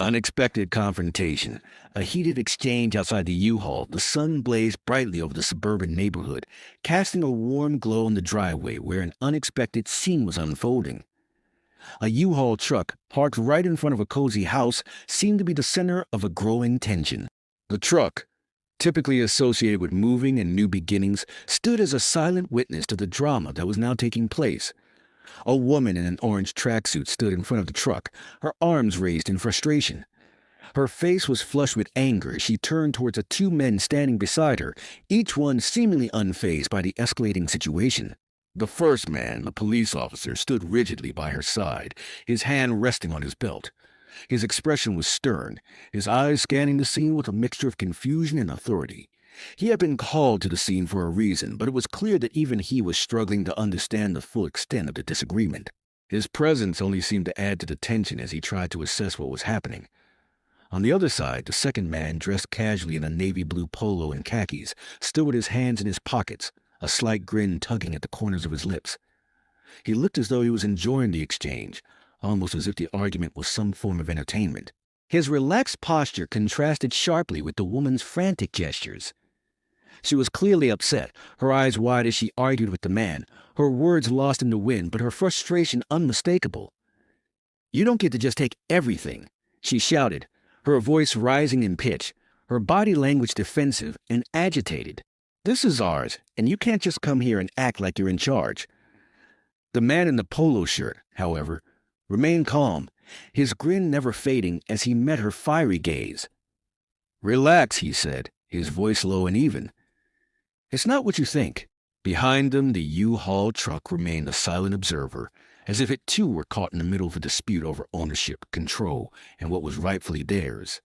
Unexpected confrontation. A heated exchange outside the U-Haul. The sun blazed brightly over the suburban neighborhood, casting a warm glow on the driveway where an unexpected scene was unfolding. A U-Haul truck, parked right in front of a cozy house, seemed to be the center of a growing tension. The truck, typically associated with moving and new beginnings, stood as a silent witness to the drama that was now taking place. A woman in an orange tracksuit stood in front of the truck, her arms raised in frustration. Her face was flushed with anger as she turned towards the two men standing beside her, each one seemingly unfazed by the escalating situation. The first man, a police officer, stood rigidly by her side, his hand resting on his belt. His expression was stern, his eyes scanning the scene with a mixture of confusion and authority. He had been called to the scene for a reason, but it was clear that even he was struggling to understand the full extent of the disagreement. His presence only seemed to add to the tension as he tried to assess what was happening. On the other side, the second man, dressed casually in a navy blue polo and khakis, stood with his hands in his pockets, a slight grin tugging at the corners of his lips. He looked as though he was enjoying the exchange, almost as if the argument was some form of entertainment. His relaxed posture contrasted sharply with the woman's frantic gestures. She was clearly upset, her eyes wide as she argued with the man, her words lost in the wind, but her frustration unmistakable. "You don't get to just take everything," she shouted, her voice rising in pitch, her body language defensive and agitated. "This is ours, and you can't just come here and act like you're in charge." The man in the polo shirt, however, remained calm, his grin never fading as he met her fiery gaze. "Relax," he said, his voice low and even. "It's not what you think." Behind them, the U-Haul truck remained a silent observer, as if it too were caught in the middle of a dispute over ownership, control, and what was rightfully theirs.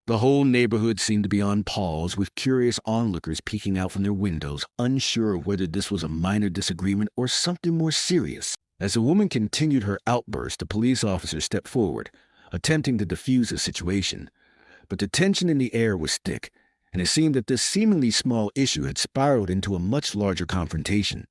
The whole neighborhood seemed to be on pause, with curious onlookers peeking out from their windows, unsure of whether this was a minor disagreement or something more serious. As the woman continued her outburst, the police officer stepped forward, attempting to defuse the situation. But the tension in the air was thick, and it seemed that this seemingly small issue had spiraled into a much larger confrontation.